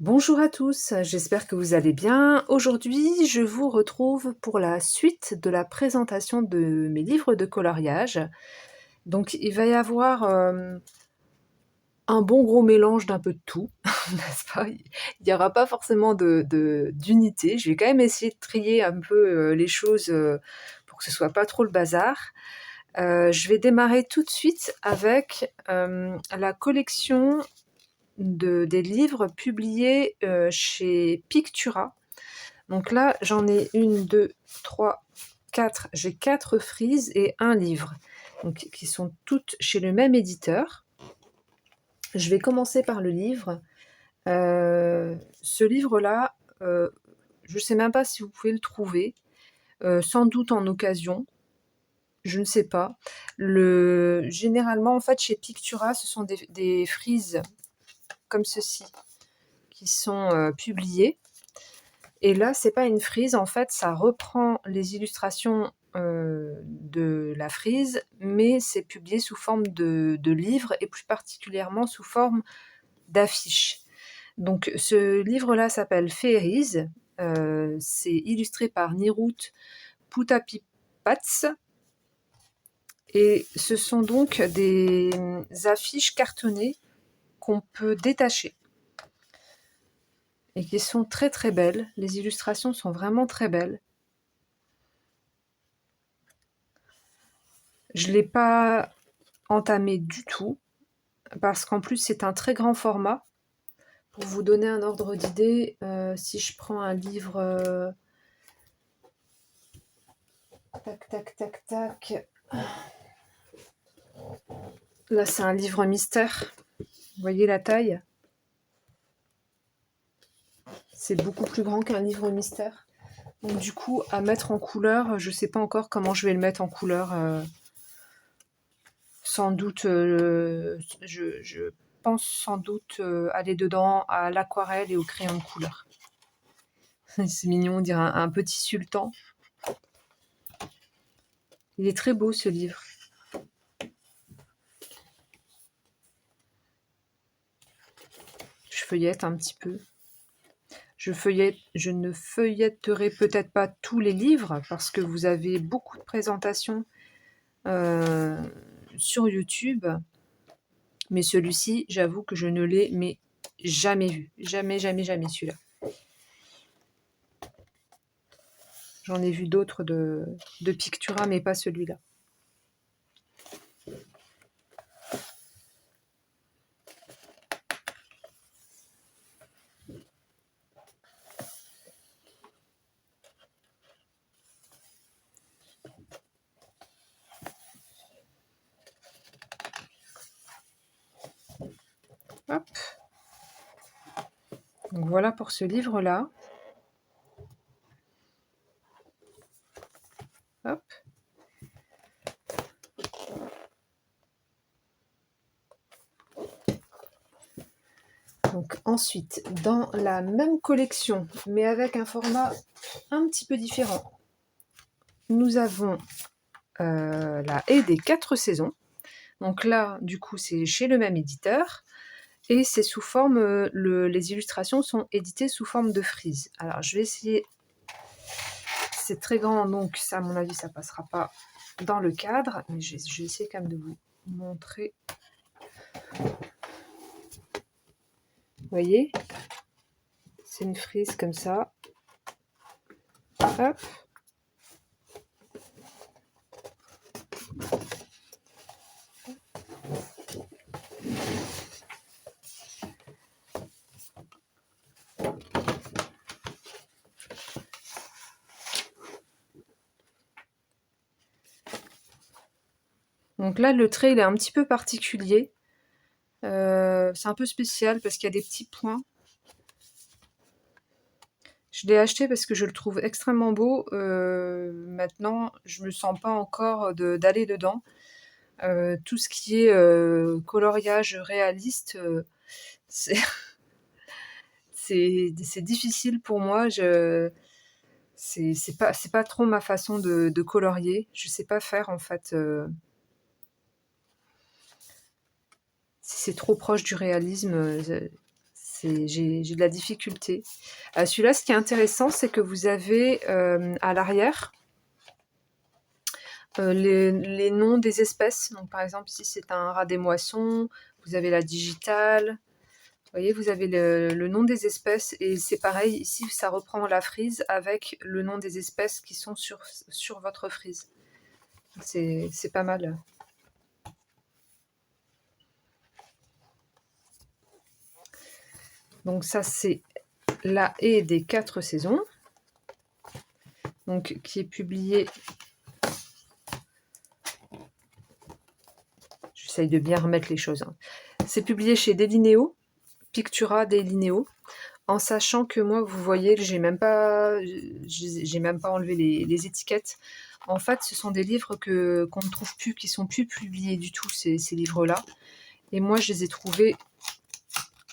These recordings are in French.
Bonjour à tous, j'espère que vous allez bien. Aujourd'hui, je vous retrouve pour la suite de la présentation de mes livres de coloriage. Donc il va y avoir, un bon gros mélange d'un peu de tout, n'est-ce pas? Il n'y aura pas forcément d'unité. Je vais quand même essayer de trier un peu, les choses, pour que ce soit pas trop le bazar. Je vais démarrer tout de suite avec, la collection des livres publiés chez Pictura. Donc là, j'en ai une, deux, trois, quatre. J'ai 4 frises et un livre, donc qui sont toutes chez le même éditeur. Je vais commencer par le livre. Ce livre-là, je ne sais même pas si vous pouvez le trouver, sans doute en occasion, je ne sais pas. Généralement, en fait, chez Pictura, ce sont des frises comme ceci qui sont publiées. Et là, c'est pas une frise, en fait, ça reprend les illustrations de la frise, mais c'est publié sous forme de livre et plus particulièrement sous forme d'affiche. Donc ce livre-là s'appelle Fairies, c'est illustré par Nirut Putapipats et ce sont donc des affiches cartonnées qu'on peut détacher et qui sont très très belles. Les illustrations sont vraiment très belles. Je ne l'ai pas entamé du tout, parce qu'en plus c'est un très grand format. Pour vous donner un ordre d'idée, si je prends un livre... tac, tac, tac, tac. Là c'est un livre mystère. Vous voyez la taille? C'est beaucoup plus grand qu'un livre mystère. Donc du coup, à mettre en couleur, je ne sais pas encore comment je vais le mettre en couleur. Sans doute, je pense sans doute aller dedans à l'aquarelle et au crayon de couleur. C'est mignon, on dirait un petit sultan. Il est très beau ce livre. Je feuillette un petit peu. Je ne feuilletterai peut-être pas tous les livres parce que vous avez beaucoup de présentations sur YouTube. Mais celui-ci, j'avoue que je ne l'ai jamais vu. Jamais, jamais, jamais celui-là. J'en ai vu d'autres de Pictura, mais pas celui-là. Hop. Donc voilà pour ce livre-là. Hop. Donc ensuite, dans la même collection, mais avec un format un petit peu différent, nous avons La Haie des 4 saisons. Donc là, du coup, c'est chez le même éditeur. Et c'est sous forme, les illustrations sont éditées sous forme de frise. Alors je vais essayer, c'est très grand, donc ça, à mon avis, ça passera pas dans le cadre, mais je vais essayer quand même de vous montrer. Vous voyez, c'est une frise comme ça. Hop. Donc là, le trait, il est un petit peu particulier. C'est un peu spécial parce qu'il y a des petits points. Je l'ai acheté parce que je le trouve extrêmement beau. Maintenant, je me sens pas encore d'aller dedans. Tout ce qui est coloriage réaliste, c'est c'est difficile pour moi. C'est pas trop ma façon de colorier. Je sais pas faire en fait. Si c'est trop proche du réalisme, j'ai de la difficulté. Celui-là, ce qui est intéressant, c'est que vous avez à l'arrière les noms des espèces. Donc, par exemple, ici, c'est un rat des moissons. Vous avez la digitale. Vous voyez, vous avez le nom des espèces. Et c'est pareil, ici, ça reprend la frise avec le nom des espèces qui sont sur votre frise. C'est pas mal. Donc ça, c'est la haie des 4 saisons. Donc, qui est publié... J'essaye de bien remettre les choses. Hein. C'est publié chez Delinéo, Pictura Delinéo, en sachant que moi, vous voyez, j'ai même pas enlevé les étiquettes. En fait, ce sont des livres qu'on ne trouve plus, qui sont plus publiés du tout, ces livres-là. Et moi, je les ai trouvés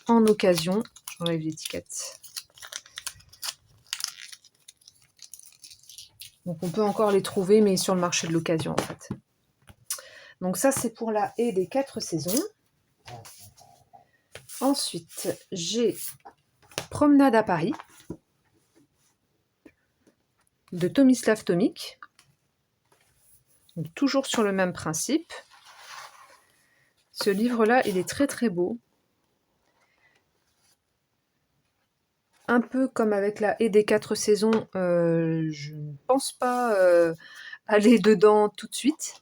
en occasion. J'enlève l'étiquette. Donc, on peut encore les trouver, mais sur le marché de l'occasion, en fait. Donc ça, c'est pour la haie des 4 saisons. Ensuite, j'ai Promenade à Paris de Tomislav Tomik. Donc, toujours sur le même principe. Ce livre-là, il est très très beau. Un peu comme avec la haie des 4 saisons, je ne pense pas aller dedans tout de suite.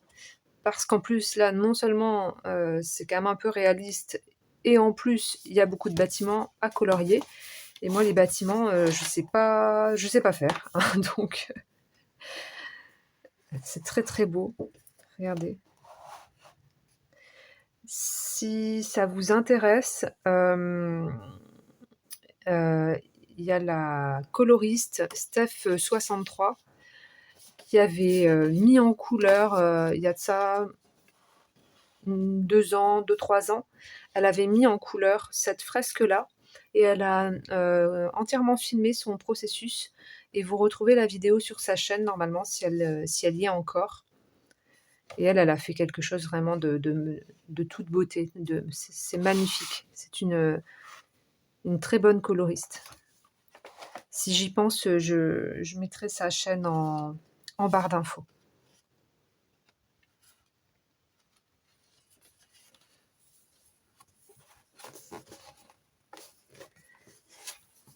Parce qu'en plus, là, non seulement c'est quand même un peu réaliste, et en plus, il y a beaucoup de bâtiments à colorier. Et moi, les bâtiments, je sais pas faire. Hein, donc, c'est très très beau. Regardez. Si ça vous intéresse, il y a la coloriste Steph63 qui avait mis en couleur, il y a de ça 2 ans, 2-3 ans, elle avait mis en couleur cette fresque-là et elle a entièrement filmé son processus et vous retrouvez la vidéo sur sa chaîne normalement si elle y est encore. Et elle a fait quelque chose vraiment de toute beauté. C'est magnifique. C'est une très bonne coloriste. Si j'y pense, je mettrai sa chaîne en barre d'infos.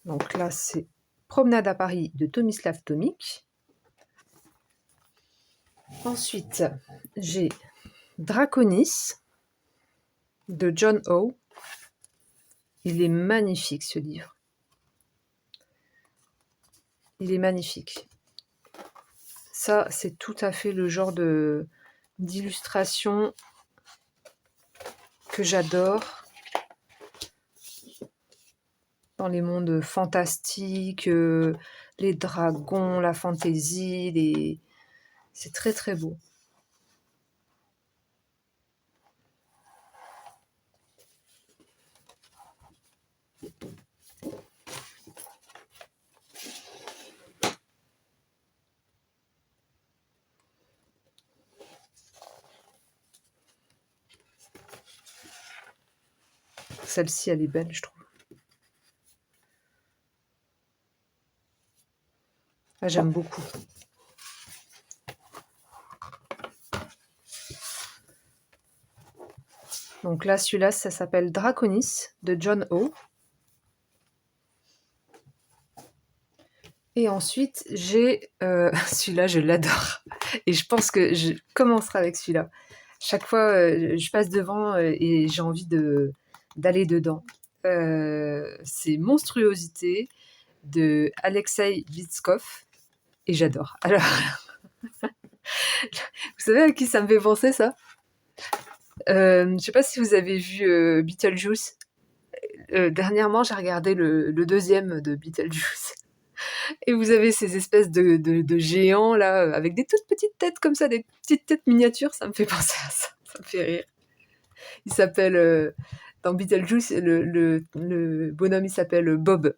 Donc là, c'est Promenade à Paris de Tomislav Tomik. Ensuite, j'ai Draconis de John O. Il est magnifique ce livre. Il est magnifique. Ça, c'est tout à fait le genre d'illustration que j'adore. Dans les mondes fantastiques, les dragons, la fantaisie, c'est très très beau. Celle-ci, elle est belle, je trouve. Ah, j'aime beaucoup. Donc là, celui-là, ça s'appelle Draconis de John O. Et ensuite, j'ai... celui-là, je l'adore. Et je pense que je commencerai avec celui-là. Chaque fois, je passe devant et j'ai envie d'aller dedans. C'est Monstruosité de Alexei Vitskov. Et j'adore. Alors, vous savez à qui ça me fait penser, ça? Je ne sais pas si vous avez vu Beetlejuice. Dernièrement, j'ai regardé le 2e de Beetlejuice. Et vous avez ces espèces de géants, là, avec des toutes petites têtes comme ça, des petites têtes miniatures. Ça me fait penser à ça. Ça me fait rire. Il s'appelle... dans Beetlejuice, le bonhomme, il s'appelle Bob.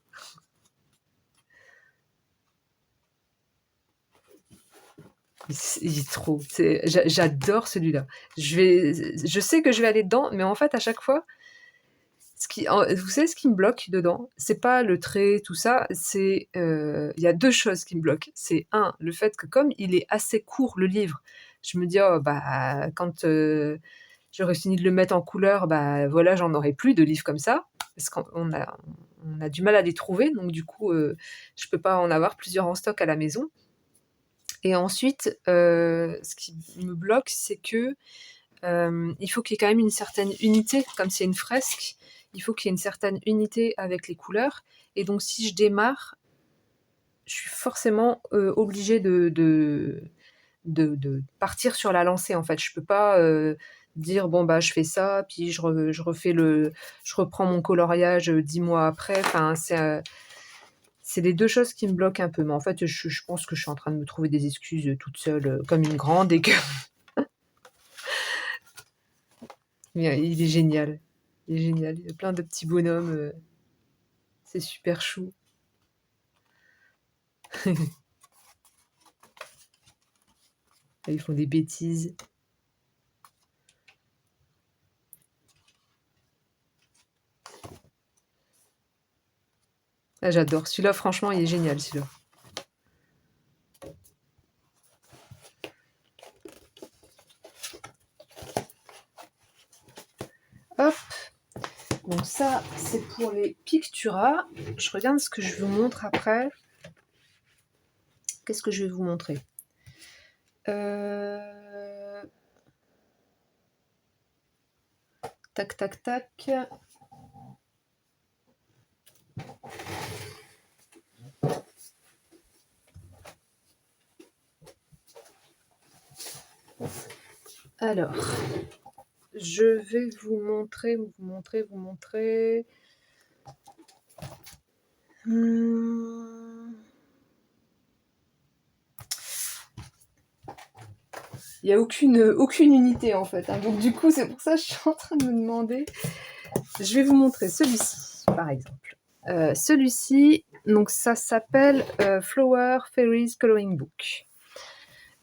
Il est trop. J'adore celui-là. Je sais que je vais aller dedans, mais en fait, à chaque fois, Vous savez ce qui me bloque dedans? C'est pas le trait, tout ça, c'est, il y a 2 choses qui me bloquent. C'est un, le fait que comme il est assez court le livre, je me dis: «Oh bah, quand, j'aurais fini de le mettre en couleur, bah, voilà, j'en aurai plus de livres comme ça». Parce qu'on a du mal à les trouver, donc du coup, je peux pas en avoir plusieurs en stock à la maison. Et ensuite, ce qui me bloque, c'est que, il faut qu'il y ait quand même une certaine unité, comme c'est une fresque, il faut qu'il y ait une certaine unité avec les couleurs. Et donc si je démarre, je suis forcément, obligée de partir sur la lancée, en fait. Je peux pas, dire: «Bon, bah, je fais ça, puis je reprends mon coloriage, 10 mois après». Enfin, c'est les 2 choses qui me bloquent un peu. Mais en fait, je pense que je suis en train de me trouver des excuses, toute seule, comme une grande, et que mais, il est génial. Il est génial. Il y a plein de petits bonhommes, c'est super chou. Et ils font des bêtises. Ah, j'adore. Celui-là, franchement, il est génial, celui-là. Hop! Donc ça, c'est pour les Pictura. Je regarde ce que je vous montre après. Qu'est-ce que je vais vous montrer? Tac, tac, tac. Alors, je vais vous montrer. Il n'y a aucune unité, en fait, hein. Donc du coup, c'est pour ça que je suis en train de me demander. Je vais vous montrer celui-ci, par exemple. Celui-ci, donc ça s'appelle Flower Fairies Coloring Book.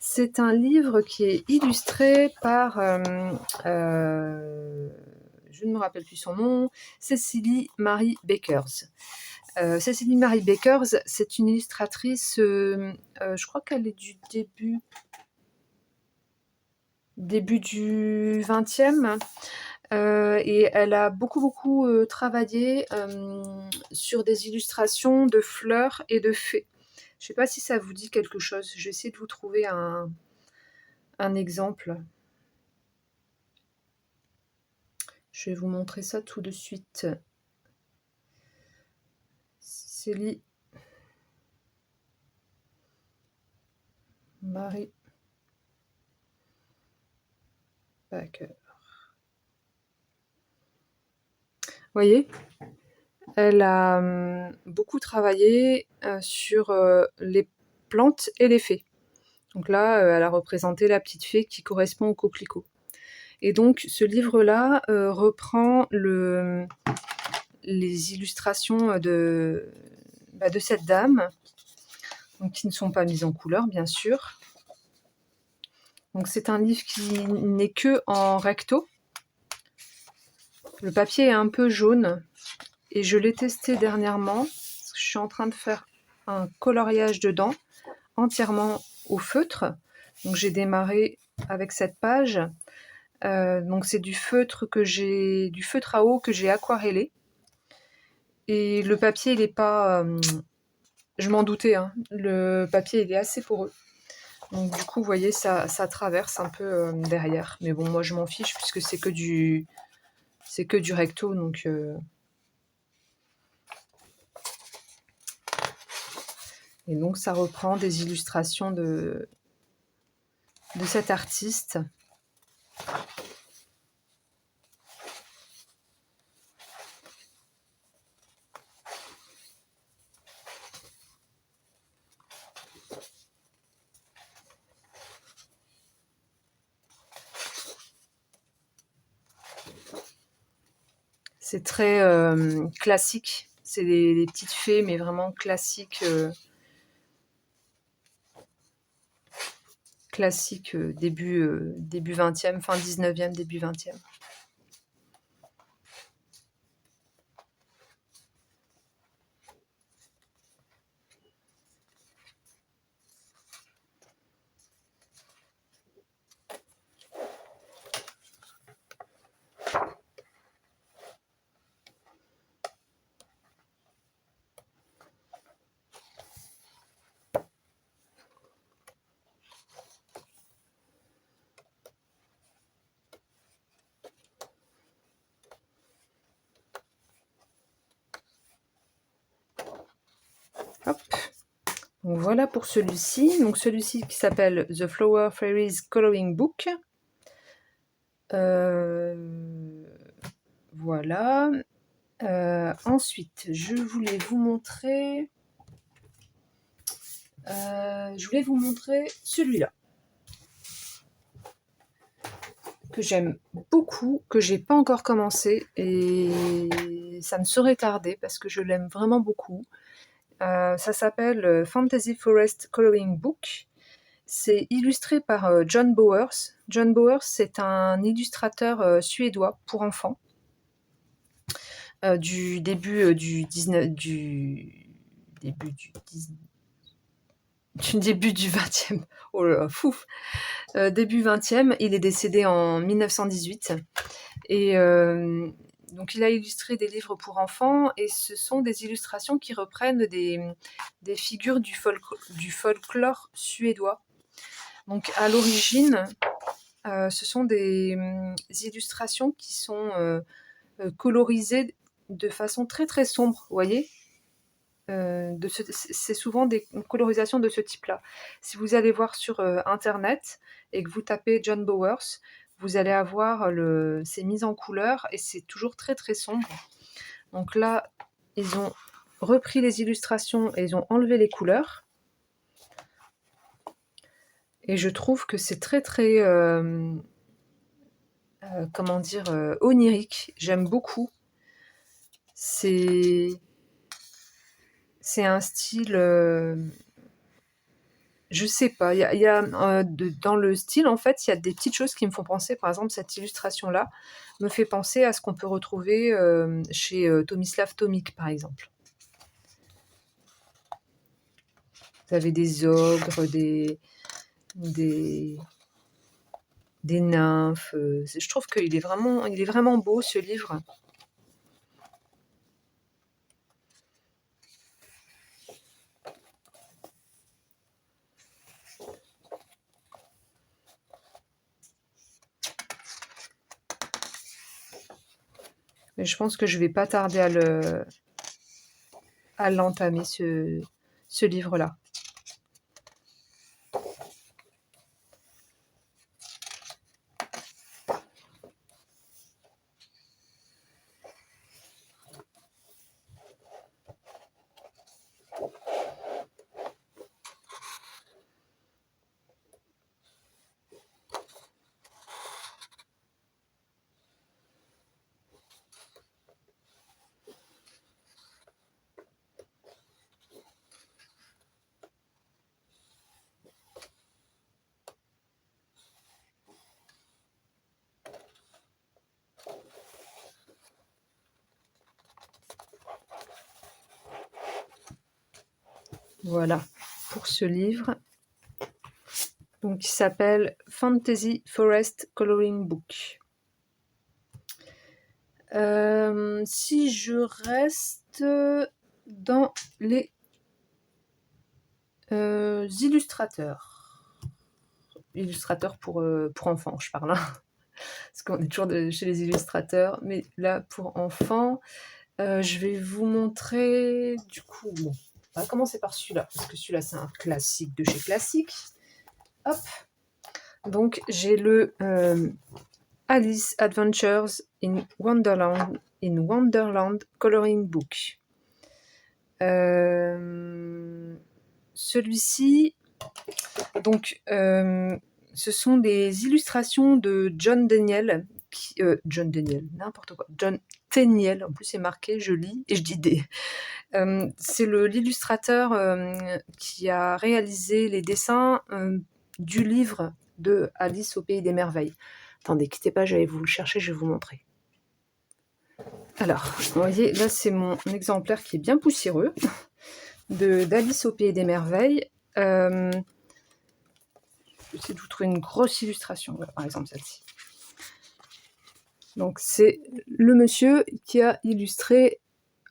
C'est un livre qui est illustré par, je ne me rappelle plus son nom, Cecily Marie Bakers. Cecily Marie Bakers, c'est une illustratrice, je crois qu'elle est du début du 20e. Et elle a beaucoup travaillé sur des illustrations de fleurs et de fées. Je ne sais pas si ça vous dit quelque chose. Je vais essayer de vous trouver un exemple. Je vais vous montrer ça tout de suite. Célie Marie Baker. Vous voyez, elle a beaucoup travaillé sur les plantes et les fées. Donc là, elle a représenté la petite fée qui correspond au coquelicot. Et donc ce livre-là reprend les illustrations de cette dame, donc qui ne sont pas mises en couleur, bien sûr. Donc c'est un livre qui n'est que en recto. Le papier est un peu jaune et je l'ai testé dernièrement. Parce que je suis en train de faire un coloriage dedans, entièrement au feutre. Donc j'ai démarré avec cette page. Donc c'est du feutre à eau que j'ai aquarellé. Et le papier, il est pas... je m'en doutais, hein, le papier, il est assez poreux. Donc du coup, vous voyez, ça traverse un peu derrière. Mais bon, moi, je m'en fiche puisque c'est que du recto. Donc, et donc, ça reprend des illustrations de cet artiste. C'est très classique. C'est des petites fées, mais vraiment classiques. Classique début 20e, fin 19e, début 20e. Donc voilà pour celui-ci. Donc celui-ci qui s'appelle The Flower Fairies Coloring Book. Voilà. Ensuite, je voulais vous montrer celui-là, que j'aime beaucoup, que j'ai pas encore commencé, et ça me serait tardé parce que je l'aime vraiment beaucoup. Ça s'appelle Fantasy Forest Coloring Book. C'est illustré par John Bowers. John Bowers, c'est un illustrateur suédois pour enfants du début du 19, du début du début du 20e. Oh là là, fou. Début 20e, il est décédé en 1918. Et donc il a illustré des livres pour enfants, et ce sont des illustrations qui reprennent des figures du folklore suédois. Donc à l'origine, ce sont des illustrations qui sont colorisées de façon très très sombre, vous voyez. C'est souvent des colorisations de ce type-là. Si vous allez voir sur internet et que vous tapez John Bowers, vous allez avoir ces mises en couleur, et c'est toujours très très sombre. Donc là, ils ont repris les illustrations et ils ont enlevé les couleurs. Et je trouve que c'est très très comment dire, onirique. J'aime beaucoup. C'est un style, je sais pas, dans le style, en fait, il y a des petites choses qui me font penser. Par exemple, cette illustration-là me fait penser à ce qu'on peut retrouver chez Tomislav Tomik, par exemple. Vous avez des ogres, des nymphes. Je trouve qu'il est vraiment beau, ce livre. Mais je pense que je vais pas tarder à l'entamer, ce livre-là. Voilà pour ce livre, donc, qui s'appelle Fantasy Forest Coloring Book. Si je reste dans les illustrateurs pour enfants, je parle, hein, parce qu'on est toujours chez les illustrateurs, mais là pour enfants, je vais vous montrer, du coup, bon, on va commencer par celui-là, parce que celui-là c'est un classique de chez classique. Hop, donc j'ai le Alice Adventures in Wonderland Coloring Book. Celui-ci, donc, ce sont des illustrations de John Tenniel, John Tenniel, en plus c'est marqué, je lis et je dis des. C'est l'illustrateur qui a réalisé les dessins du livre de Alice au Pays des Merveilles. Attendez, quittez pas, j'allais vous le chercher, je vais vous montrer. Alors, vous voyez, là c'est mon exemplaire qui est bien poussiéreux d'Alice au Pays des Merveilles. Je vais essayer de vous trouver une grosse illustration, voilà, par exemple celle-ci. Donc c'est le monsieur qui a illustré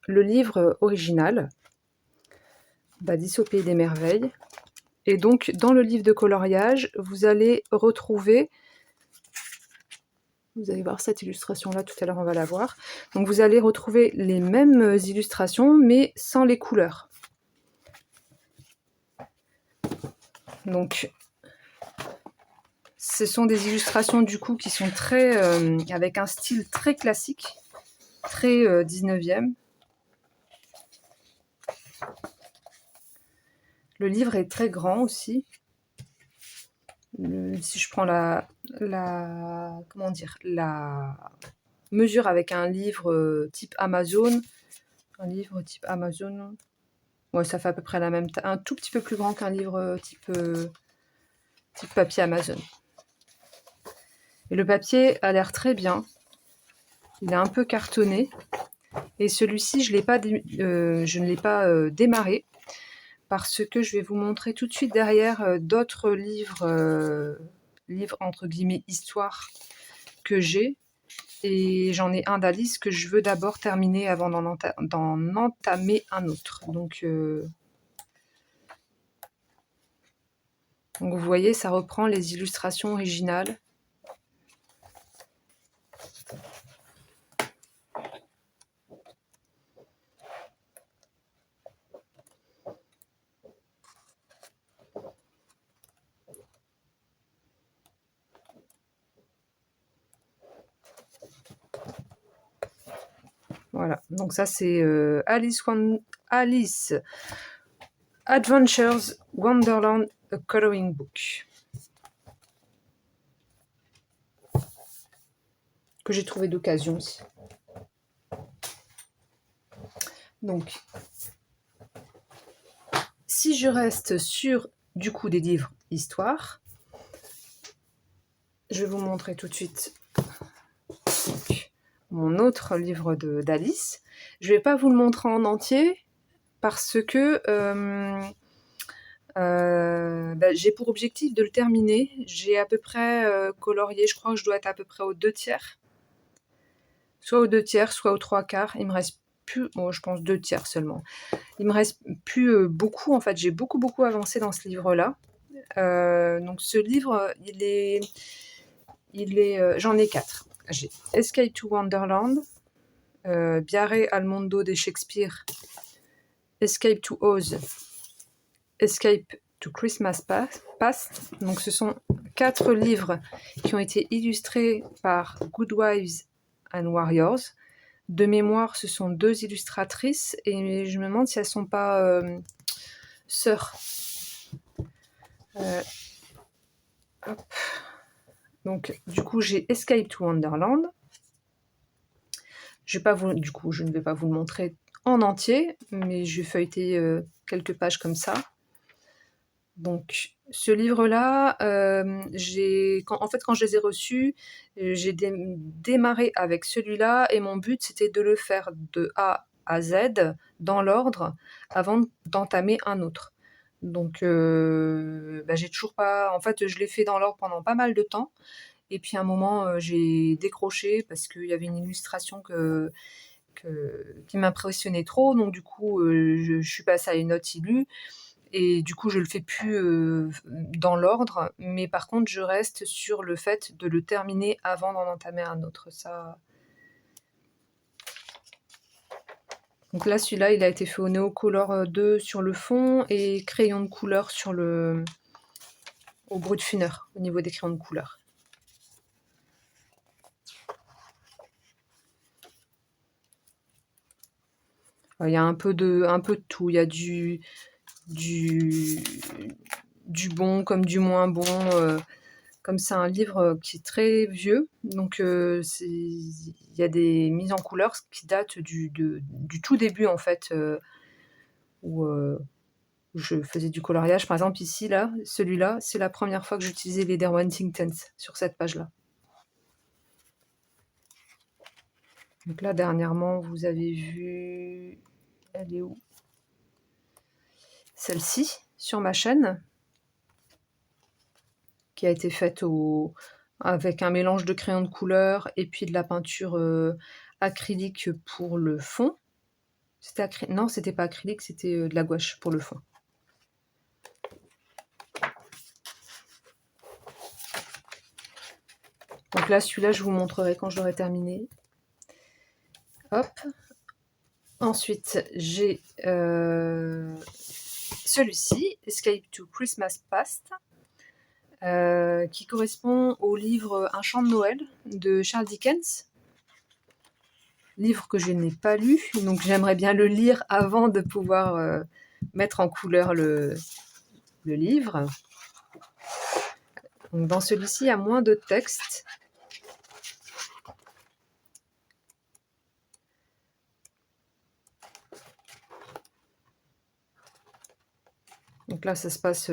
le livre original d'Alice au Pays des Merveilles. Et donc dans le livre de coloriage, vous allez retrouver, vous allez voir cette illustration-là, tout à l'heure on va la voir. Donc vous allez retrouver les mêmes illustrations, mais sans les couleurs. Donc, ce sont des illustrations du coup qui sont très avec un style très classique, très 19e. Le livre est très grand aussi. Si je prends la mesure avec un livre type Amazon, ouais, ça fait à peu près la même taille, un tout petit peu plus grand qu'un livre type papier Amazon. Et le papier a l'air très bien. Il est un peu cartonné. Et celui-ci, je ne l'ai pas démarré parce que je vais vous montrer tout de suite derrière d'autres livres entre guillemets histoire que j'ai. Et j'en ai un d'Alice que je veux d'abord terminer avant d'en entamer un autre. Donc vous voyez, ça reprend les illustrations originales. Voilà, donc ça c'est Alice Adventures Wonderland, a Coloring Book, que j'ai trouvé d'occasion aussi. Donc, si je reste sur du coup des livres histoire, je vais vous montrer tout de suite mon autre livre d'Alice. Je ne vais pas vous le montrer en entier parce que j'ai pour objectif de le terminer. J'ai à peu près colorié, je crois que je dois être à peu près aux 2/3. Soit aux 2/3, soit aux 3/4. Il me reste plus, bon, je pense 2/3 seulement. Il me reste plus beaucoup, en fait, j'ai beaucoup avancé dans ce livre-là. Donc ce livre, j'en ai 4. J'ai Escape to Wonderland, Viaje al Mondo de Shakespeare, Escape to Oz, Escape to Christmas Past. Donc ce sont 4 livres qui ont été illustrés par Good Wives and Warriors. De mémoire, ce sont 2 illustratrices et je me demande si elles ne sont pas sœurs. Hop. Donc du coup j'ai Escape to Wonderland. Je ne vais pas vous le montrer en entier, mais je vais feuilleter quelques pages comme ça. Donc ce livre-là, quand je les ai reçus, j'ai démarré avec celui-là et mon but c'était de le faire de A à Z dans l'ordre avant d'entamer un autre. Donc j'ai toujours pas... En fait, je l'ai fait dans l'ordre pendant pas mal de temps. Et puis à un moment, j'ai décroché parce qu'il y avait une illustration qui m'impressionnait trop. Donc du coup, je suis passée à une autre illue. Et du coup, je le fais plus dans l'ordre. Mais par contre, je reste sur le fait de le terminer avant d'en entamer un autre. Ça... Donc là, celui-là, il a été fait au Neocolor 2 sur le fond et crayon de couleur au Brutfuner, au niveau des crayons de couleur. Il y a un peu de tout. Il y a du bon comme du moins bon. Comme c'est un livre qui est très vieux, donc il y a des mises en couleur qui datent du tout début en fait, où je faisais du coloriage. Par exemple ici, là, celui-là, c'est la première fois que j'utilisais les Derwent Inktense sur cette page-là. Donc là, dernièrement, vous avez vu... Elle est où? Celle-ci, sur ma chaîne, qui a été faite avec un mélange de crayons de couleur et puis de la peinture acrylique pour le fond. Non, c'était pas acrylique, c'était de la gouache pour le fond. Donc là, celui-là, je vous montrerai quand je l'aurai terminé. Hop. Ensuite, j'ai celui-ci, Escape to Christmas Past, qui correspond au livre Un chant de Noël de Charles Dickens. Livre que je n'ai pas lu, donc j'aimerais bien le lire avant de pouvoir mettre en couleur le livre. Donc dans celui-ci, il y a moins de texte. Donc là, ça se passe,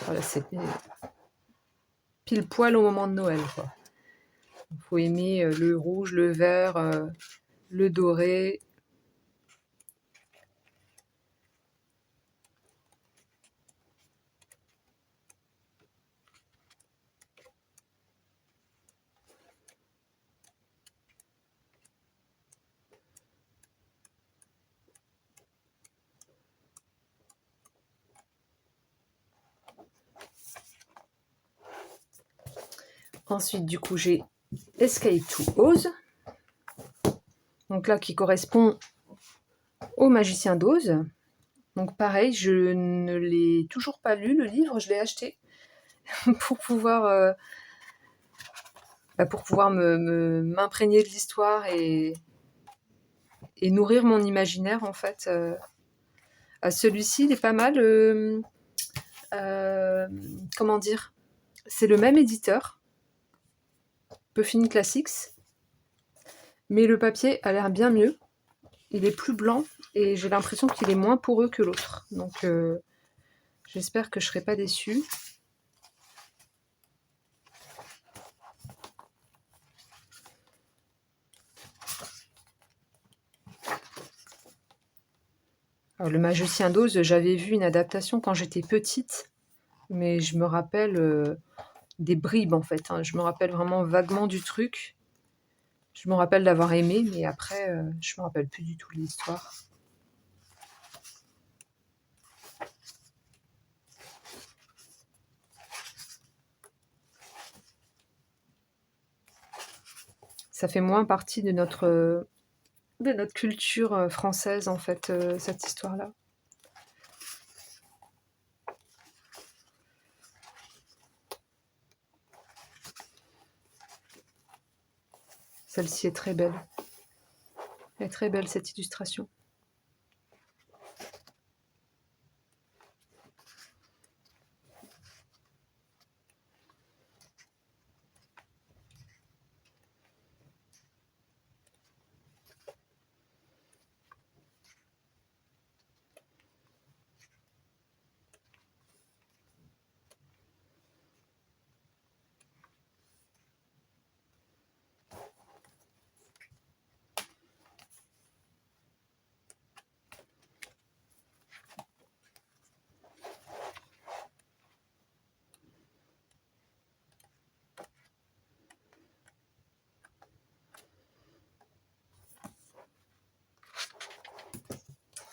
voilà, c'est pile poil au moment de Noël, quoi. Il faut aimer le rouge, le vert, le doré. Ensuite, du coup, j'ai Escape to Oz. Donc là, qui correspond au Magicien d'Oz. Donc pareil, je ne l'ai toujours pas lu, le livre, je l'ai acheté pour pouvoir m'imprégner de l'histoire et nourrir mon imaginaire, en fait. Celui-ci, il est pas mal. Comment dire? C'est le même éditeur, Puffin Classics, mais le papier a l'air bien mieux. Il est plus blanc et j'ai l'impression qu'il est moins poreux que l'autre. Donc j'espère que je ne serai pas déçue. Alors, le Magicien d'Oz, j'avais vu une adaptation quand j'étais petite, mais je me rappelle des bribes en fait. Je me rappelle vraiment vaguement du truc. Je me rappelle d'avoir aimé, mais après, je me rappelle plus du tout de l'histoire. Ça fait moins partie de notre culture française, en fait, cette histoire-là. Celle-ci est très belle. Elle est très belle, cette illustration.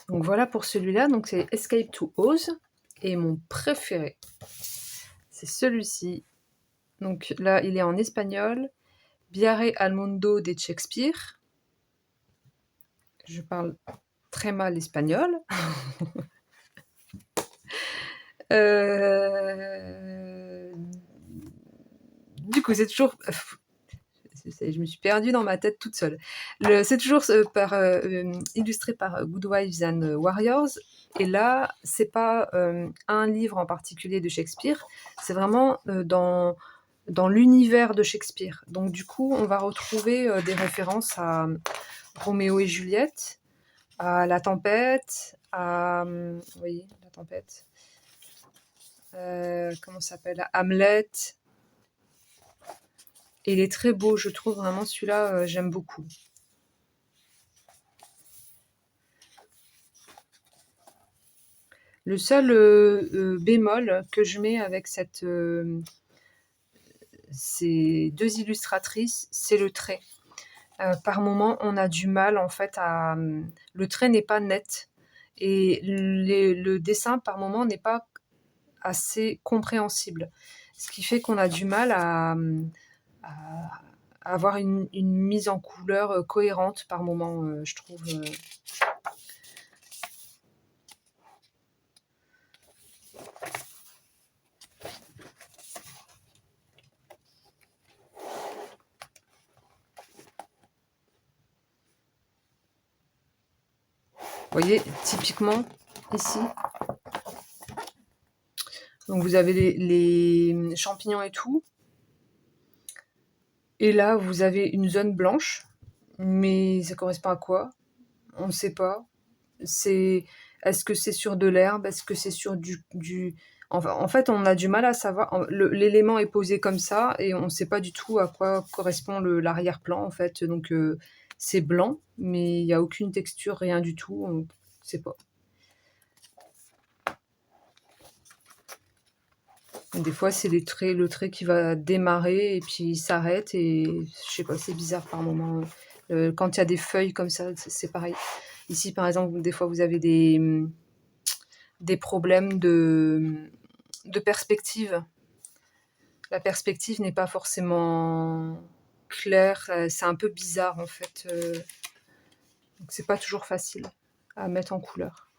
Donc voilà pour celui-là, donc c'est Escape to Oz, et mon préféré, c'est celui-ci. Donc là, il est en espagnol, Viaje al mundo de Shakespeare. Je parle très mal espagnol. Du coup, c'est toujours... Je me suis perdue dans ma tête toute seule. C'est toujours illustré par Good Wives and Warriors. Et là, c'est pas un livre en particulier de Shakespeare, c'est vraiment dans l'univers de Shakespeare. Donc du coup, on va retrouver des références à Roméo et Juliette, à La Tempête, vous voyez, La Tempête. Comment ça s'appelle? Hamlet. Et il est très beau, je trouve vraiment celui-là, j'aime beaucoup. Le seul bémol que je mets avec ces deux illustratrices, c'est le trait. Par moment, on a du mal en fait à... Le trait n'est pas net et le dessin par moment n'est pas assez compréhensible. Ce qui fait qu'on a du mal à avoir une mise en couleur cohérente par moment, je trouve. Vous voyez, typiquement, ici, donc vous avez les champignons et tout. Et là, vous avez une zone blanche, mais ça correspond à quoi? On ne sait pas. Est-ce que c'est sur de l'herbe? Est-ce que c'est sur Enfin, en fait, on a du mal à savoir. L'élément est posé comme ça et on ne sait pas du tout à quoi correspond l'arrière-plan, en fait. Donc, c'est blanc, mais il n'y a aucune texture, rien du tout. On ne sait pas. Des fois, c'est le trait qui va démarrer et puis il s'arrête et je sais pas, c'est bizarre par moment. Quand il y a des feuilles comme ça, c'est pareil. Ici, par exemple, des fois, vous avez des problèmes de perspective. La perspective n'est pas forcément claire, c'est un peu bizarre en fait. Donc c'est pas toujours facile à mettre en couleur.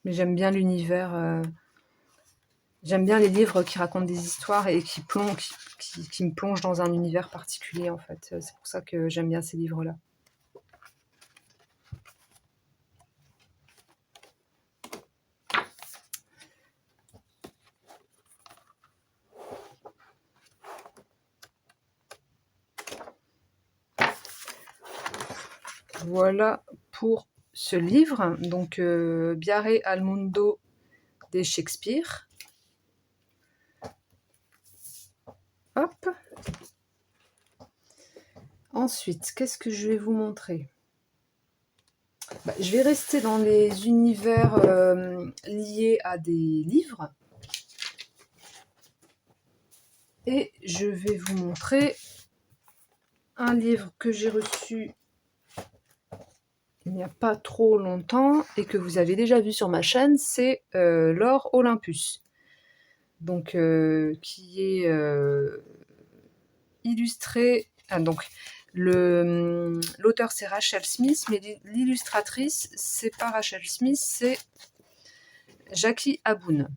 Mais j'aime bien l'univers. J'aime bien les livres qui racontent des histoires et qui me plongent dans un univers particulier en fait. C'est pour ça que j'aime bien ces livres-là. Voilà pour ce livre, donc Viaje al Mundo de Shakespeare. Hop. Ensuite, qu'est-ce que je vais vous montrer? Je vais rester dans les univers liés à des livres. Et je vais vous montrer un livre que j'ai reçu il n'y a pas trop longtemps et que vous avez déjà vu sur ma chaîne, c'est l'Or Olympus. Donc, qui est illustré... donc, l'auteur c'est Rachel Smith, mais l'illustratrice c'est pas Rachel Smith, c'est Jackie Aboun.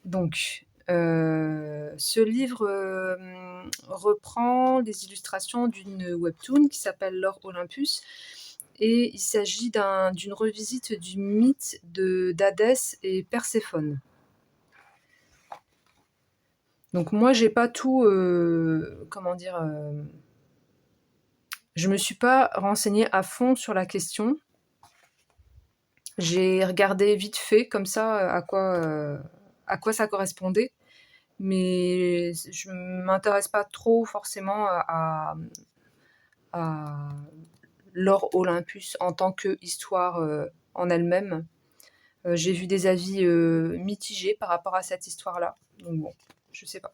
Donc, ce livre reprend les illustrations d'une webtoon qui s'appelle l'Or Olympus et il s'agit d'une revisite du mythe d'Hadès et Perséphone. Donc moi j'ai pas tout, comment dire, je me suis pas renseignée à fond sur la question. J'ai regardé vite fait comme ça à quoi ça correspondait. Mais je m'intéresse pas trop forcément à l'Or Olympus en tant qu'histoire en elle-même. J'ai vu des avis mitigés par rapport à cette histoire-là. Donc bon, je sais pas.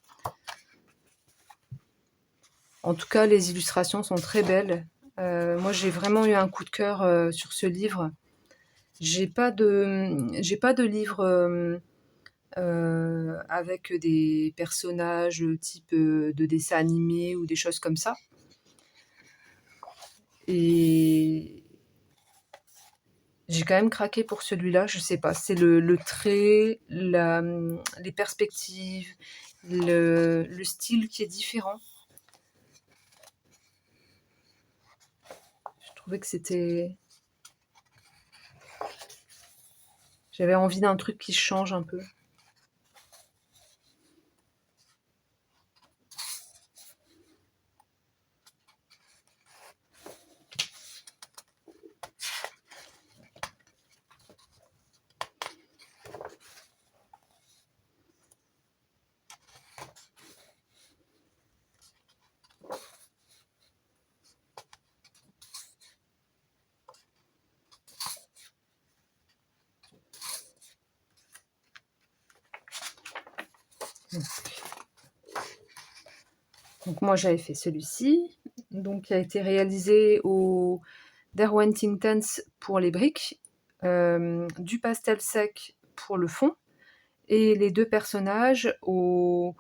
En tout cas, les illustrations sont très belles. Moi, j'ai vraiment eu un coup de cœur sur ce livre. J'ai pas de livre avec des personnages type de dessin animé ou des choses comme ça. Et j'ai quand même craqué pour celui-là, je sais pas, c'est le trait, les perspectives, le style qui est différent. Je trouvais que c'était... J'avais envie d'un truc qui change un peu. Donc moi j'avais fait celui-ci, donc qui a été réalisé au Derwent's Tense pour les briques, du pastel sec pour le fond, et les deux personnages au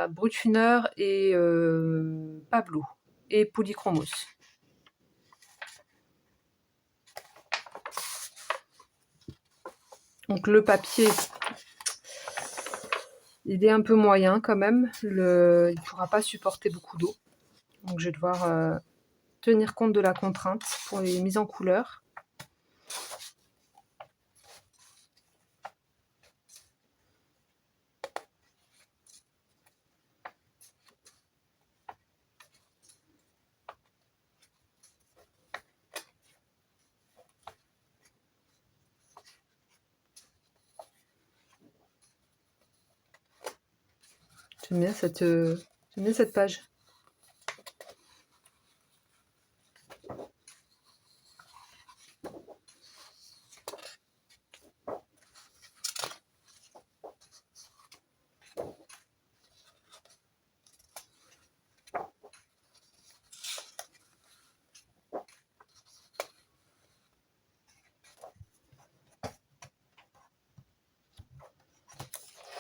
Brutfuner et Pablo, et Polychromos. Donc le papier, Il est un peu moyen quand même, il ne pourra pas supporter beaucoup d'eau. Donc je vais devoir tenir compte de la contrainte pour les mises en couleur. J'aime bien cette page.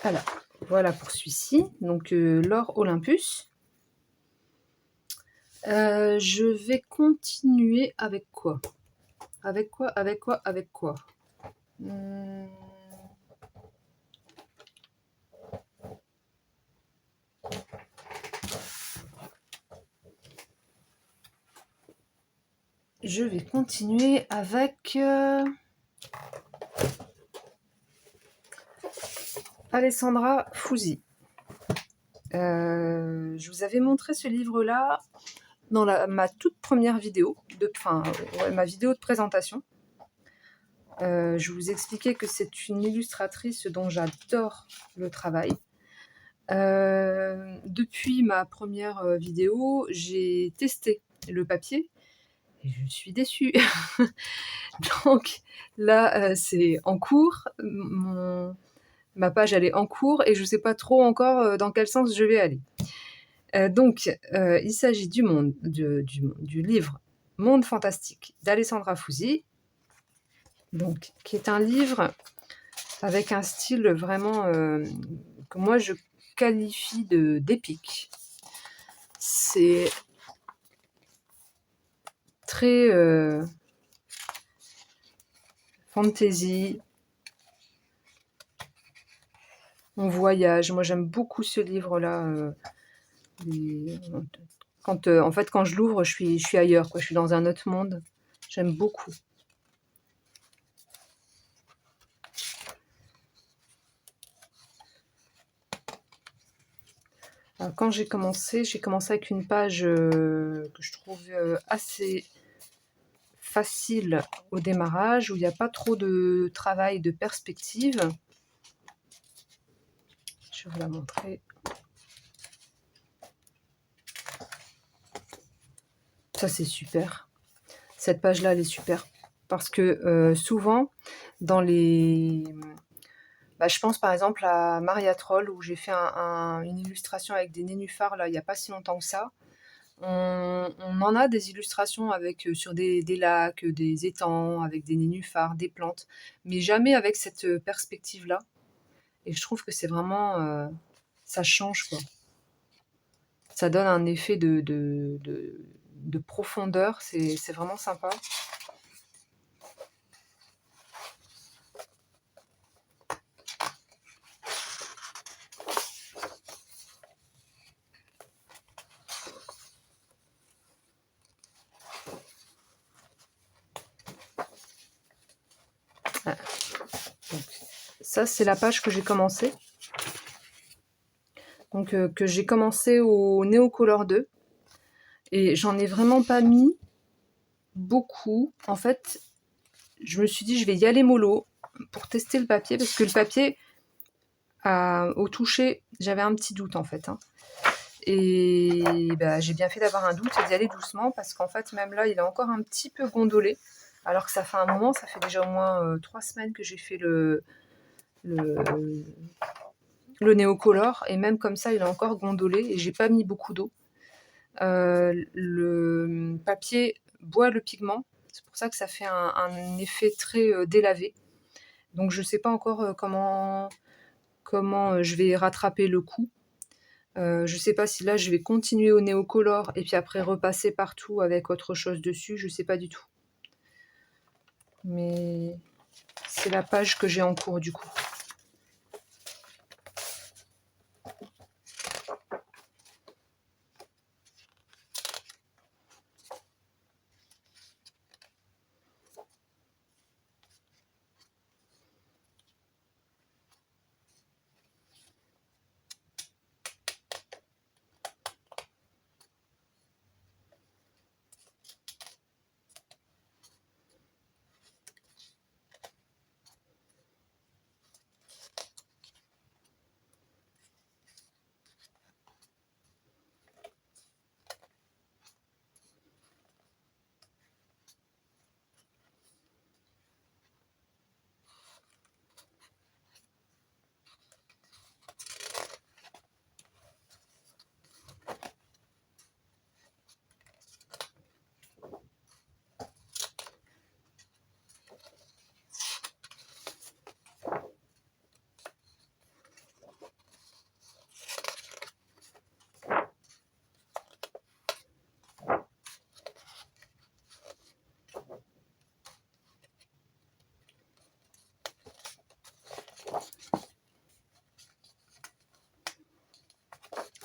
Alors, voilà pour celui-ci. Donc, l'or Olympus. Je vais continuer avec quoi? Avec quoi? Avec quoi? Avec quoi? Je vais continuer avec Alessandra Fusi. Je vous avais montré ce livre-là dans ma toute première vidéo, ma vidéo de présentation. Je vous expliquais que c'est une illustratrice dont j'adore le travail. Depuis ma première vidéo, j'ai testé le papier et je suis déçue. Donc là, c'est en cours. Ma page, elle est en cours et je ne sais pas trop encore dans quel sens je vais aller. Il s'agit du livre Monde fantastique d'Alessandra Fusi, donc, qui est un livre avec un style vraiment que moi je qualifie d'épique. C'est très fantasy. On voyage. Moi j'aime beaucoup ce livre-là. En fait, quand je l'ouvre, je suis ailleurs, quoi. Je suis dans un autre monde. J'aime beaucoup. Alors, quand j'ai commencé avec une page que je trouve assez facile au démarrage, où il n'y a pas trop de travail de perspective. Je vais vous la montrer. Ça, c'est super. Cette page-là, elle est super. Parce que souvent, dans les... je pense par exemple à Maria Troll, où j'ai fait une illustration avec des nénuphars, là, il n'y a pas si longtemps que ça. On en a des illustrations avec, sur des lacs, des étangs, avec des nénuphars, des plantes, mais jamais avec cette perspective-là. Et je trouve que c'est vraiment... ça change, quoi. Ça donne un effet de profondeur, c'est vraiment sympa. Ah. Donc, ça, c'est la page que j'ai commencé. Donc, que j'ai commencé au Neocolor 2. Et j'en ai vraiment pas mis beaucoup. En fait, je me suis dit, je vais y aller mollo pour tester le papier. Parce que le papier, au toucher, j'avais un petit doute, en fait. Et j'ai bien fait d'avoir un doute et d'y aller doucement. Parce qu'en fait, même là, il est encore un petit peu gondolé. Alors que ça fait un moment, ça fait déjà au moins 3 semaines que j'ai fait le Neocolor, et même comme ça il est encore gondolé et j'ai pas mis beaucoup d'eau. Le papier boit le pigment, c'est pour ça que ça fait un effet très délavé. Donc je sais pas encore comment je vais rattraper le coup. Je sais pas si là je vais continuer au Neocolor et puis après repasser partout avec autre chose dessus, je sais pas du tout. Mais c'est la page que j'ai en cours du coup.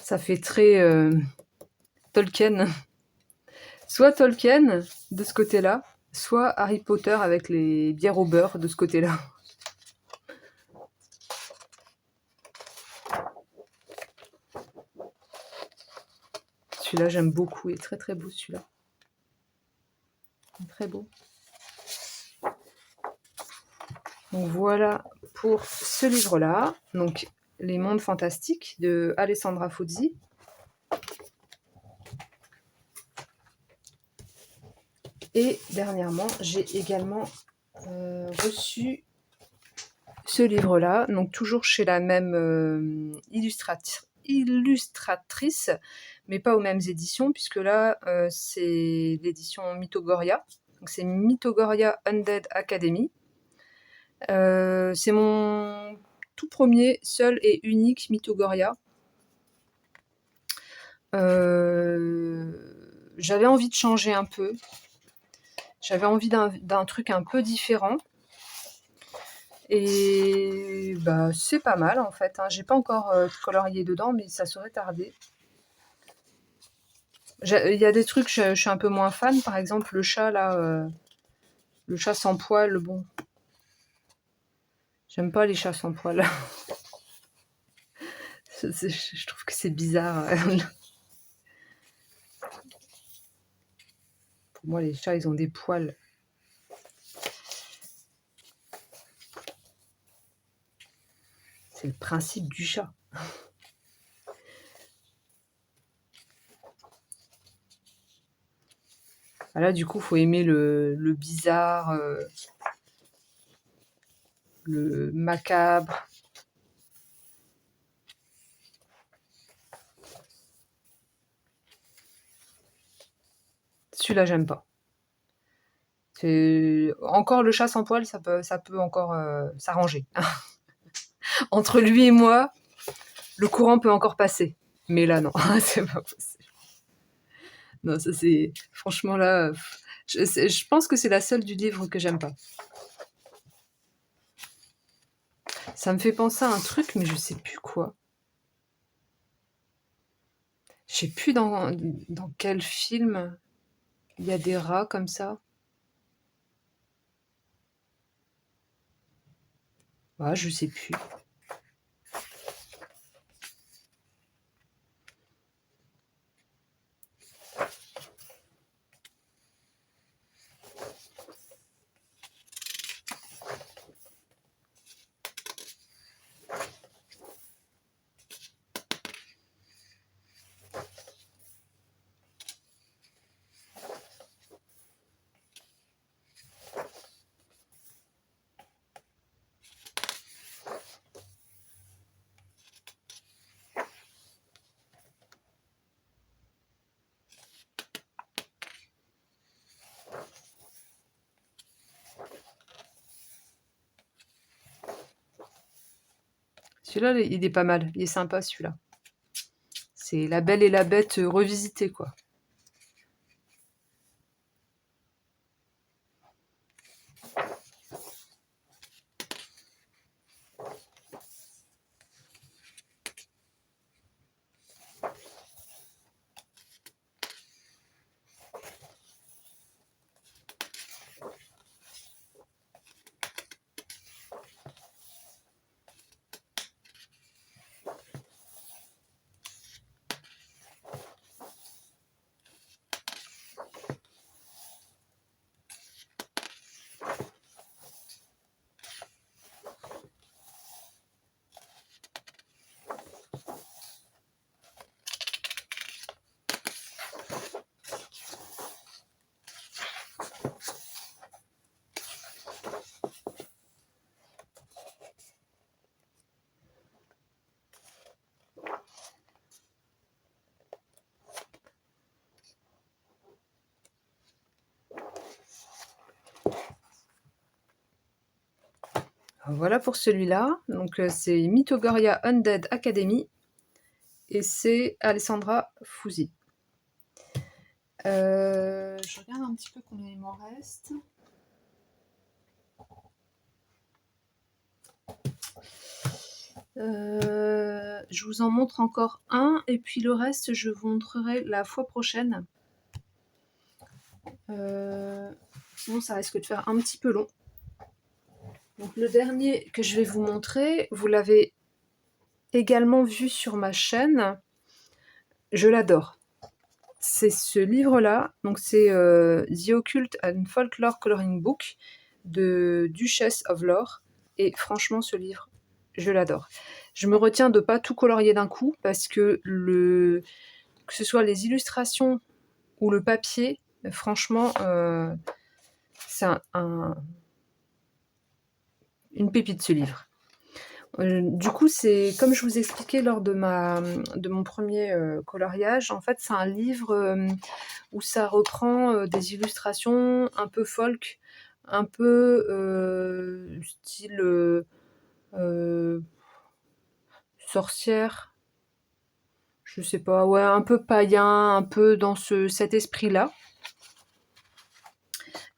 Ça fait très Tolkien. Soit Tolkien de ce côté-là, soit Harry Potter avec les bières au beurre de ce côté-là. Celui-là, j'aime beaucoup. Il est très très beau celui-là. Très beau. Donc voilà pour ce livre-là. Donc Les Mondes Fantastiques de Alessandra Fuzzi. Et dernièrement, j'ai également reçu ce livre-là, donc toujours chez la même illustratrice, mais pas aux mêmes éditions, puisque là, c'est l'édition Mythogoria. Donc c'est Mythogoria Undead Academy. C'est mon tout premier, seul et unique Mythogoria. J'avais envie de changer un peu. J'avais envie d'un truc un peu différent. Et bah, c'est pas mal en fait. J'ai pas encore colorié dedans, mais ça serait tardé. Il y a des trucs, je suis un peu moins fan. Par exemple, le chat là, le chat sans poil, bon. J'aime pas les chats sans poil. Je trouve que c'est bizarre. Pour moi, les chats, ils ont des poils. C'est le principe du chat. Là, du coup, faut aimer le bizarre, le macabre. Celui-là, j'aime pas. Encore le chat sans poil, ça peut encore s'arranger. Entre lui et moi, le courant peut encore passer. Mais là, non, c'est pas possible. Non, ça c'est... Franchement, là, je pense que c'est la seule du livre que j'aime pas. Ça me fait penser à un truc, mais je sais plus quoi. Je sais plus dans quel film il y a des rats comme ça. Ah, je sais plus. Celui-là, il est pas mal. Il est sympa, celui-là. C'est La Belle et la Bête revisitée, quoi. Voilà pour celui-là. Donc c'est Mythogoria Undead Academy et c'est Alessandra Fuzzi. Je regarde un petit peu combien il m'en reste. Je vous en montre encore un et puis le reste, je vous montrerai la fois prochaine. Sinon, ça risque de faire un petit peu long. Donc le dernier que je vais vous montrer, vous l'avez également vu sur ma chaîne. Je l'adore. C'est ce livre-là, donc c'est The Occult and Folklore Coloring Book de Duchess of Lore. Et franchement, ce livre, je l'adore. Je me retiens de pas tout colorier d'un coup parce que que ce soit les illustrations ou le papier, franchement, c'est une pépite ce livre. Du coup, c'est comme je vous expliquais lors de mon premier coloriage, en fait, c'est un livre où ça reprend des illustrations un peu folk, un peu style sorcière, je sais pas, ouais, un peu païen, un peu dans cet esprit-là.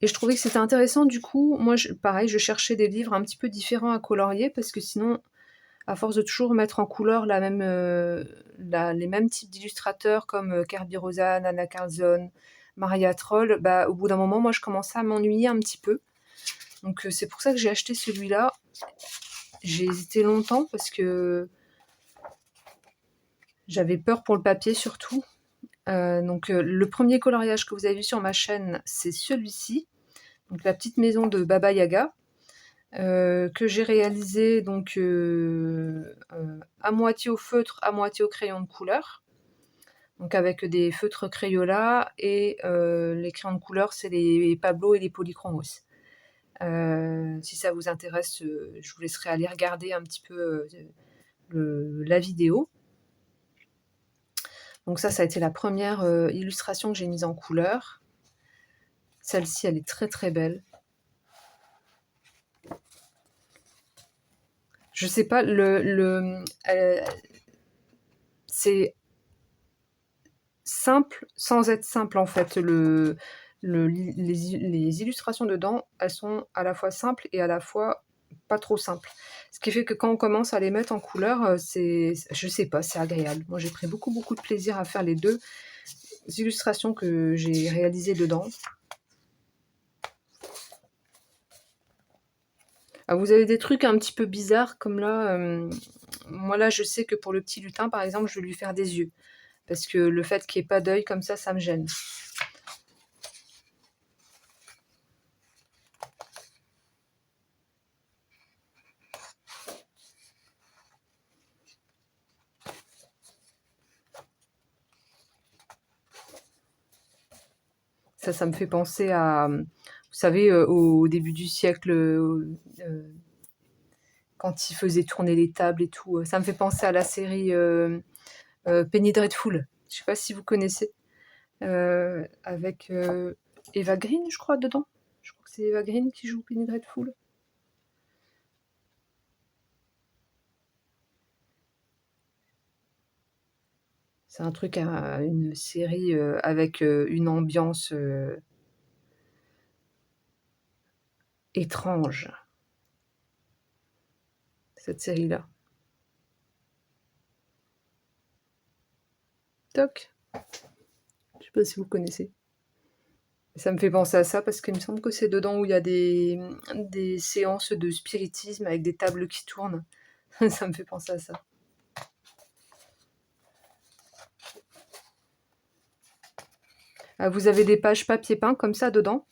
Et je trouvais que c'était intéressant, du coup, moi, pareil, je cherchais des livres un petit peu différents à colorier, parce que sinon, à force de toujours mettre en couleur les mêmes types d'illustrateurs comme Kirby Rosan, Anna Carlson, Maria Troll, bah, au bout d'un moment, moi, je commençais à m'ennuyer un petit peu. Donc, c'est pour ça que j'ai acheté celui-là. J'ai hésité longtemps parce que j'avais peur pour le papier surtout. Donc, le premier coloriage que vous avez vu sur ma chaîne, c'est celui-ci. Donc, la petite maison de Baba Yaga. Que j'ai réalisé donc à moitié au feutre, à moitié au crayon de couleur. Donc avec des feutres Crayola et les crayons de couleur, c'est les Pablo et les Polychromos. Si ça vous intéresse, je vous laisserai aller regarder un petit peu la vidéo. Donc ça a été la première illustration que j'ai mise en couleur. Celle-ci, elle est très très belle. Je sais pas, c'est simple sans être simple en fait. Les illustrations dedans, elles sont à la fois simples et à la fois pas trop simples. Ce qui fait que quand on commence à les mettre en couleur, je sais pas, c'est agréable. Moi j'ai pris beaucoup de plaisir à faire les deux illustrations que j'ai réalisées dedans. Alors, vous avez des trucs un petit peu bizarres comme là, moi là je sais que pour le petit lutin par exemple, je vais lui faire des yeux. Parce que le fait qu'il n'y ait pas d'œil comme ça me gêne. Ça me fait penser à, vous savez, au début du siècle, quand ils faisaient tourner les tables et tout. Ça me fait penser à la série Penny Dreadful. Je sais pas si vous connaissez. Avec Eva Green, je crois, dedans. Je crois que c'est Eva Green qui joue Penny Dreadful. C'est un truc, une série avec une ambiance étrange, cette série-là. Toc. Je sais pas si vous connaissez. Ça me fait penser à ça parce qu'il me semble que c'est dedans où il y a des séances de spiritisme avec des tables qui tournent. Ça me fait penser à ça. Vous avez des pages papier peint comme ça dedans.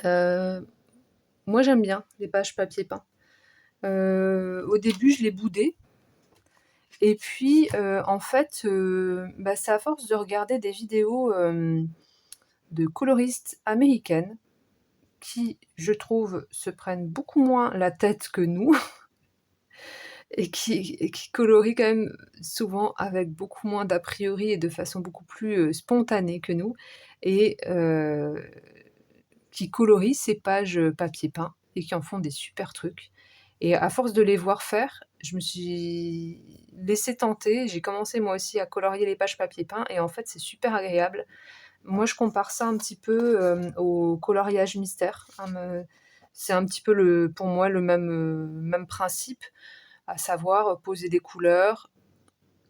Moi j'aime bien les pages papier peint. Au début je les boudais. Et puis en fait, c'est à force de regarder des vidéos de coloristes américaines qui, je trouve, se prennent beaucoup moins la tête que nous et qui colorient quand même souvent avec beaucoup moins d'a priori et de façon beaucoup plus spontanée que nous, et qui colorient ces pages papier peint et qui en font des super trucs. Et à force de les voir faire, je me suis laissée tenter. J'ai commencé moi aussi à colorier les pages papier peint et en fait c'est super agréable. Moi je compare ça un petit peu au coloriage mystère. C'est un petit peu pour moi le même principe. à savoir poser des couleurs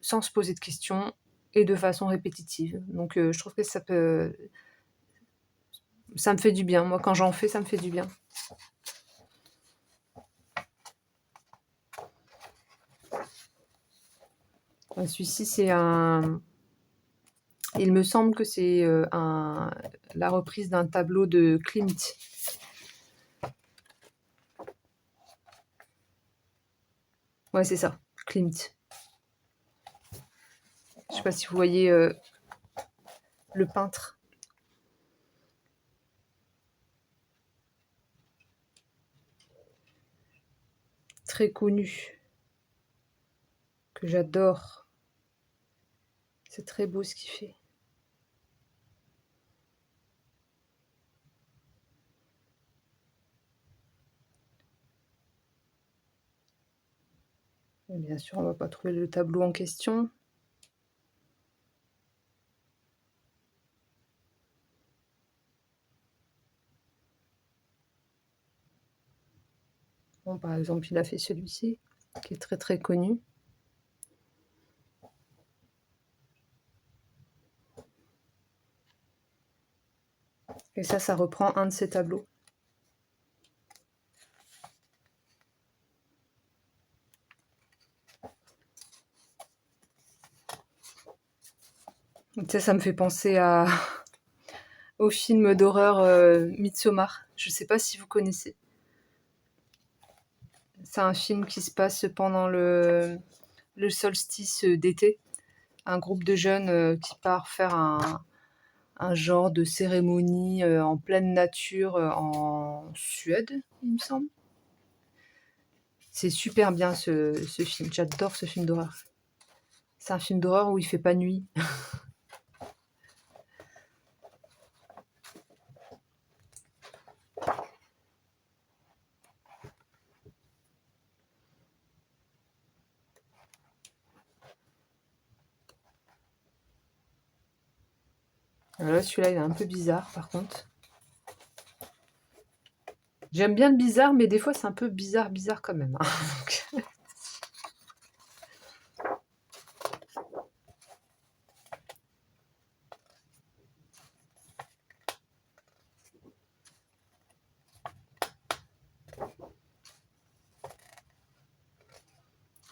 sans se poser de questions et de façon répétitive. Donc je trouve que ça me fait du bien. Moi, quand j'en fais, ça me fait du bien. Celui-ci, c'est un... Il me semble que c'est la reprise d'un tableau de Klimt. Ouais, c'est ça, Klimt. Je sais pas si vous voyez le peintre. Très connu. Que j'adore. C'est très beau ce qu'il fait. Et bien sûr, on va pas trouver le tableau en question. Bon, par exemple, il a fait celui-ci, qui est très très connu. Et ça reprend un de ses tableaux. Ça me fait penser au film d'horreur Midsommar. Je ne sais pas si vous connaissez. C'est un film qui se passe pendant le solstice d'été. Un groupe de jeunes qui part faire un genre de cérémonie en pleine nature en Suède, il me semble. C'est super bien ce film. J'adore ce film d'horreur. C'est un film d'horreur où il fait pas nuit. Là, celui-là, il est un peu bizarre, par contre. J'aime bien le bizarre, mais des fois, c'est un peu bizarre quand même. Donc...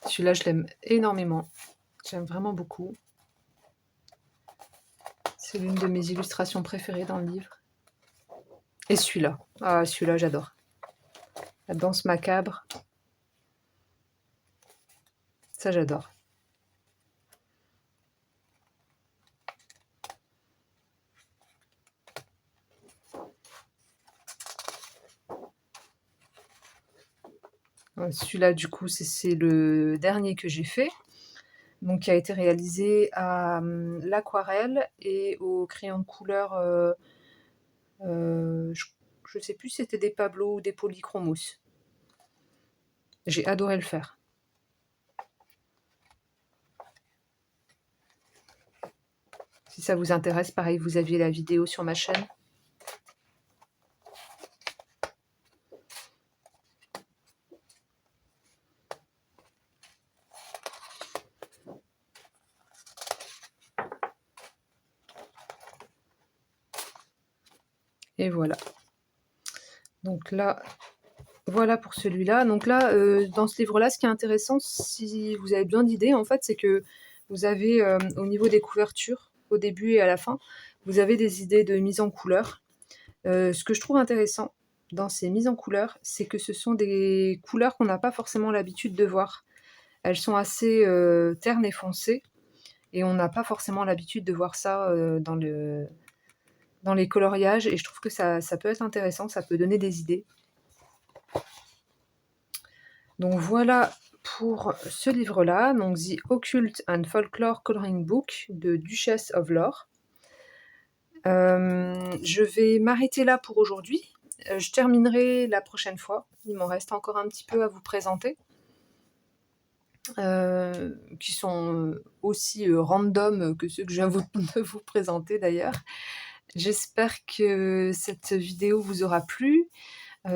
Celui-là, je l'aime énormément. J'aime vraiment beaucoup. C'est l'une de mes illustrations préférées dans le livre. Et celui-là. Ah, celui-là, j'adore. La danse macabre. Ça, j'adore. Celui-là, du coup, c'est le dernier que j'ai fait. Donc, qui a été réalisé à l'aquarelle et au crayon de couleur. Je ne sais plus si c'était des Pablo ou des polychromos. J'ai adoré le faire. Si ça vous intéresse, pareil, vous aviez la vidéo sur ma chaîne. Et voilà. Donc là, voilà pour celui-là. Donc là, dans ce livre-là, ce qui est intéressant, si vous avez besoin d'idées, en fait, c'est que vous avez, au niveau des couvertures, au début et à la fin, vous avez des idées de mise en couleur. Ce que je trouve intéressant dans ces mises en couleur, c'est que ce sont des couleurs qu'on n'a pas forcément l'habitude de voir. Elles sont assez ternes et foncées, et on n'a pas forcément l'habitude de voir ça dans les coloriages, et je trouve que ça peut être intéressant, ça peut donner des idées. Donc voilà pour ce livre-là, donc The Occult and Folklore Coloring Book de Duchess of Lore. Je vais m'arrêter là pour aujourd'hui. Je terminerai la prochaine fois. Il m'en reste encore un petit peu à vous présenter. Qui sont aussi random que ceux que je viens de vous présenter d'ailleurs. J'espère que cette vidéo vous aura plu.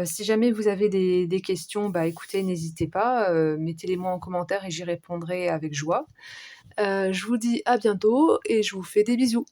Si jamais vous avez des questions, bah, écoutez, n'hésitez pas, mettez-les-moi en commentaire et j'y répondrai avec joie. Je vous dis à bientôt et je vous fais des bisous.